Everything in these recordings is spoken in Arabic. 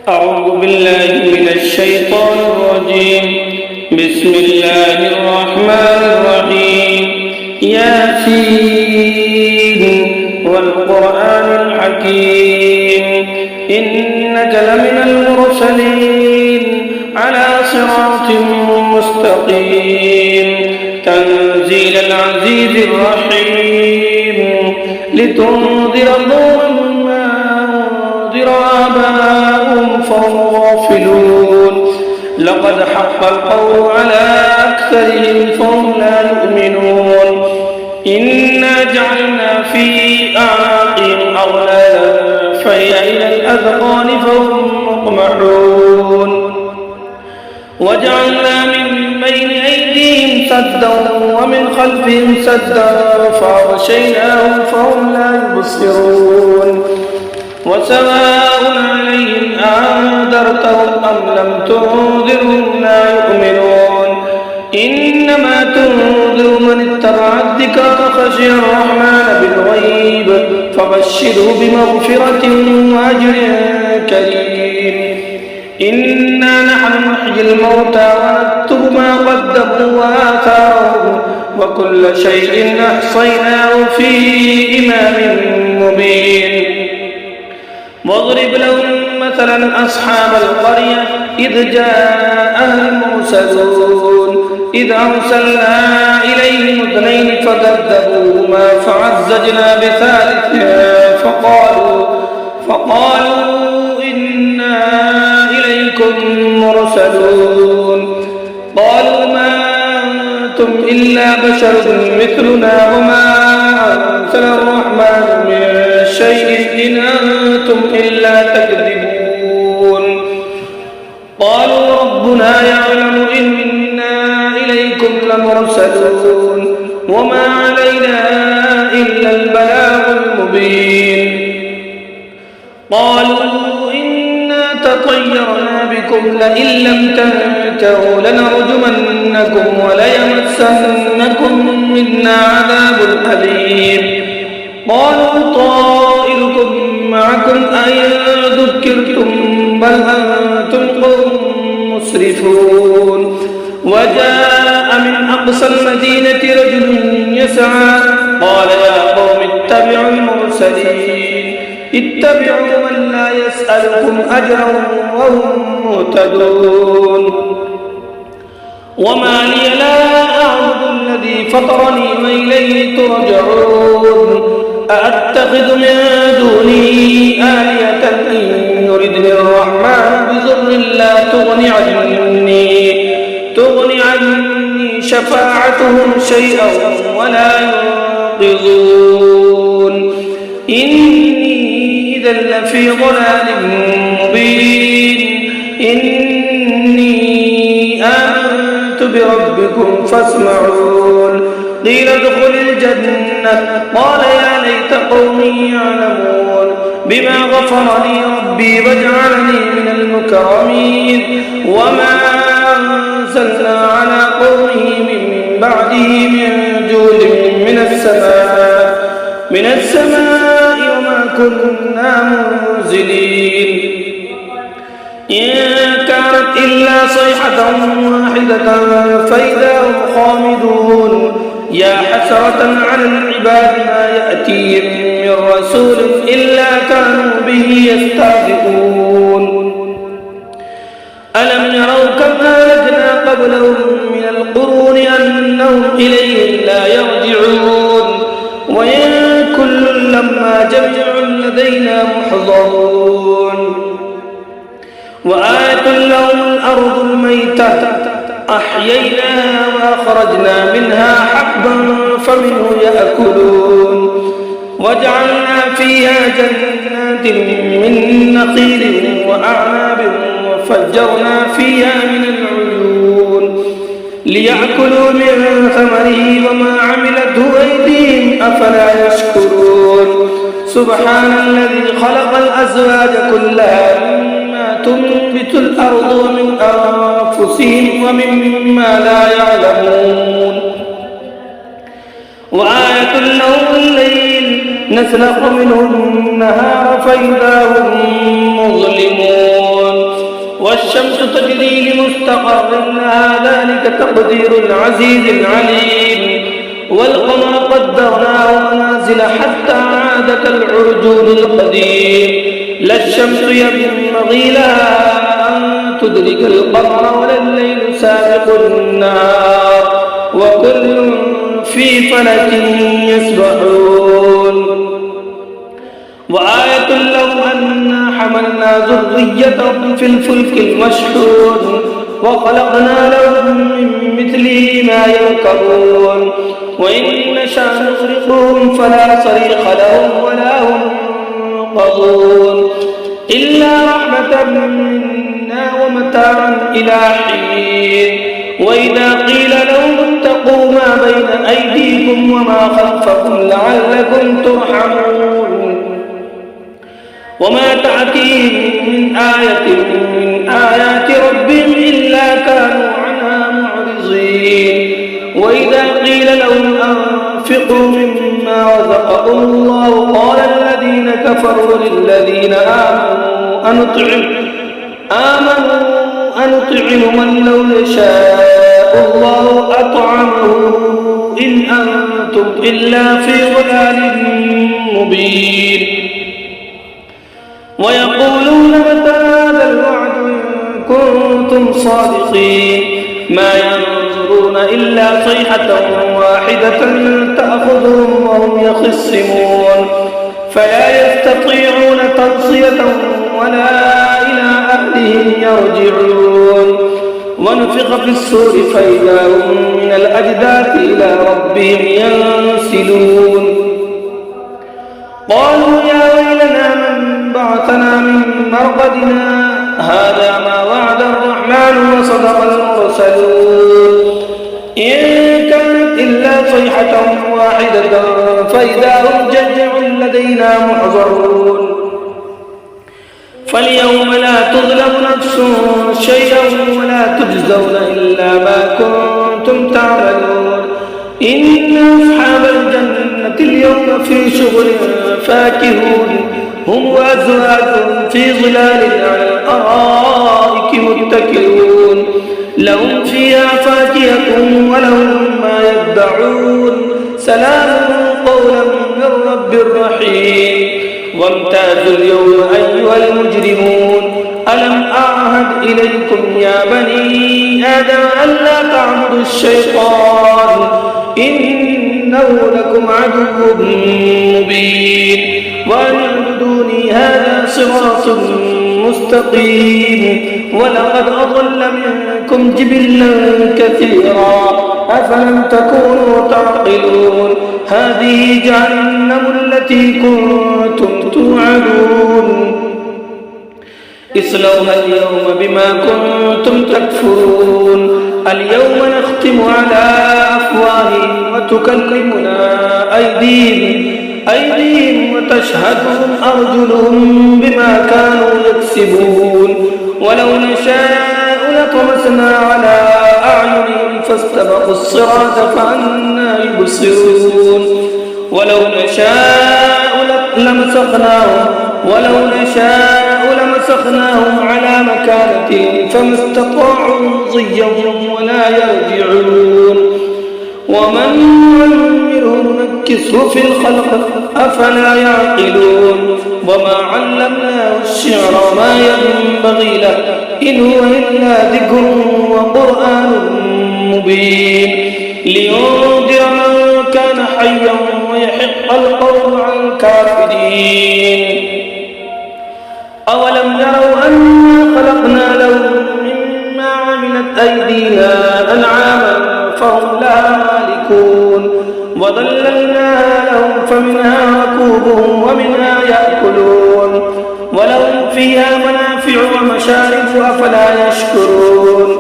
أعوذ بالله من الشيطان الرجيم. بسم الله الرحمن الرحيم. ياسين والقرآن الحكيم إنك لمن المرسلين على صراط مستقيم تنزيل العزيز الرحيم لتنذر قوما ما أنذر آباؤهم فهم غافلون لقد حق القول على أكثرهم فهم لا يؤمنون إنا جعلنا في أعناقهم أغلالا فهي إلى الأذقان فهم مقمحون وجعلنا من بين أيديهم سدا ومن خلفهم سدا فأغشيناهم فهم لا يبصرون وسواء عليهم أنذرتهم أم لم تنذرهم لا يؤمنون إنما تنذر من اتبع الذكر وخشي الرحمن بالغيب فبشره بمغفرة وأجر كريم إنا نحن نحيي الموتى ونكتب ما قدموا وآثارهم وكل شيء أحصيناه في إمام مبين واضرب لهم مثلا أصحاب القرية إذ جاءها المرسلون إذ أرسلنا إليهم اثنين فكذبوهما فعززنا بثالث فقالوا إنا إليكم مرسلون قالوا ما أنتم إلا بشر مثلنا وما أنزل الرحمن من شيء إن أنتم إلا تكذبون قالوا ربنا يعلم إنا إليكم لمرسلون وما علينا إلا البلاغ المبين قالوا إنا تطيرنا بكم لئن لم تنتهوا لنرجمنكم وليمسنكم منا عذاب أليم قالوا طائركم معكم أئن ذكرتم بل أنتم قوم مسرفون وجاء من أقصى المدينة رجل يسعى قال يا قوم اتبعوا المرسلين اتبعوا من لا يسألكم أجرا وهم مهتدون وما لي لا أعبد الذي فطرني وإليه ترجعون أأتخذ من دونه آلهة إن يردني الرحمن بضر لا تغني عني شفاعتهم شيئا ولا ينقذون إني إذا لفي ضلال مبين إني آمنت بربكم فاسمعون قيل ادخل الجنة قال يا ليت قومي يعلمون بما غفر لي ربي وجعلني من المكرمين وما أنزلنا على قومه من بعده من جود من السماء وما كنا منزلين إن كانت إلا صيحة واحدة فإذا هم خامدون يا حسرة على العباد ما يأتيهم من رسول إلا كانوا به يستهزئون ألم يروا كم أهلكنا قبلهم من القرون أنهم إليهم لا يرجعون وإن كل لما جميع لدينا محضرون وآية لهم الأرض الميتة أحييناها وأخرجنا منها حبا فمنه يأكلون وجعلنا فيها جنات من نخيل وأعناب وفجرنا فيها من العيون ليأكلوا من ثمره وما عملته أيديهم أفلا يشكرون سبحان الذي خلق الأزواج كلها مما تنبت الأرض ومن أنفسهم ومما لا يعلمون وآية لهم الليل نسلخ منه النهار فإذا هم مظلمون مستقر لها ذلك تقدير العزيز العليم والقمر قدرناه منازل حتى عاد كالعرجون القديم لا الشمس ينبغي لها أن تدرك القمر ولا الليل سابق النهار وكل في فلك يسبحون وآية لهم أنا حملنا ذريتهم في الفلك المشحون وخلقنا لهم من مثله ما يركبون وإن نشأ نغرقهم فلا صريخ لهم ولا هم ينقذون إلا رحمة منا ومتاعا إلى حين وإذا قيل لهم اتقوا ما بين أيديكم وما خلفكم لعلكم ترحمون وما تأتيهم من آية من آيات ربهم إلا كانوا عنها معرضين وإذا قيل لهم أنفقوا مما رزقكم الله قال الذين كفروا للذين آمنوا أنطعم من لو يشاء الله أطعمه إن أنتم إلا في ضلال مبين ويقولون متى هذا الوعد إن كنتم صادقين ما ينظرون إلا صيحة واحدة تأخذهم وهم يخصمون فلا يستطيعون توصية ولا إلى أهلهم يرجعون ونفخ في الصور فإذا هم من الأجداث إلى ربهم ينسلون قالوا يا ويلنا من بعثنا من مرقدنا هذا ما وعد الرحمن وصدق المرسلون إن كانت إلا صيحة واحدة فإذا هم جميع لدينا محضرون فاليوم لا تظلم نفس شيئا ولا تجزون إلا ما كنتم تعملون إن أصحاب الجنة اليوم في شغل فاكهون هم وأزواجهم في ظلال على الأرائك متكئون لهم فيها فاكهة ولهم ما يدعون سلام قولا من رب رحيم وامتازوا اليوم أيها المجرمون ألم أعهد إليكم يا بني آدم ألا تعبدوا الشيطان إنه لكم عدو مبين وأن اعبدوني هذا صراط مستقيم ولقد أضل منكم جبلا كثيرا أفلم تكونوا تعقلون هذه جهنم التي كنتم توعدون اصلوها اليوم بما كنتم تكفرون اليوم نختم على أفواههم وتكلمنا أيديهم وتشهد أرجلهم بما كانوا يكسبون ولو نشاء لطمسنا على أعينهم فاستبقوا الصراط فأنى يبصرون ولو نشاء لمسخناهم على مكانتهم فما استطاعوا مضيا ولا يرجعون ومن نعمره نكسه في الخلق أفلا يعقلون وما علمناه الشعر ما ينبغي له إن هو إلا ذكر وقرآن مبين لينذر من كان حيا ويحق القول على الكافرين أولم يروا أنا خلقنا لهم مما عملت أيدينا أنعاما فهم لها مالكون وظللناها لهم فمنها ركوبهم ومنها يأكلون ولهم فيها منافع ومشارب أفلا يشكرون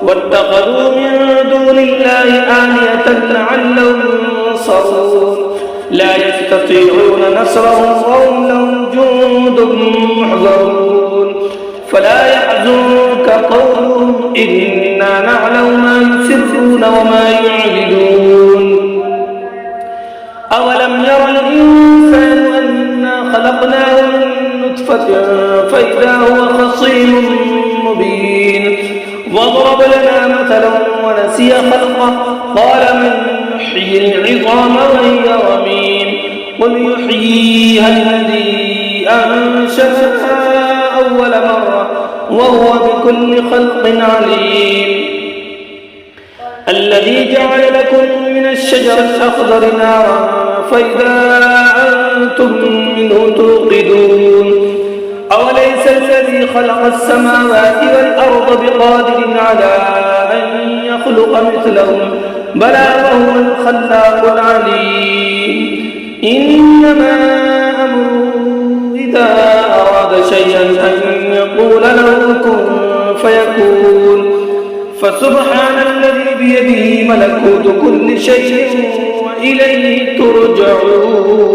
واتخذوا من دون الله آلهة لعلهم ينصرون لا يستطيعون نصرهم وهم لهم جند محضرون فلا يحزنك قولهم إنا نعلم ما يسرون وما يعلنون أولم ير الإنسان أنا خلقناه من نطفة فإذا هو خصيم مبين وضرب لنا مثلا ونسي خلقه قال من يحيي العظام وهي رميم قل يحييها الذي أنشأها أول مرة وهو بكل خلق عليم الذي جعل لكم من الشجر الأخضر نارا فإذا أنتم منه توقدون أوليس الذي خلق السماوات والأرض بقادر على أن يخلق مثلهم بلى وهو الخلاق العليم إنما أمره إذا أراد شيئا أن يقول له كن فيكون فسبحان الذي بيده ملكوت كل شيء وإليه ترجعون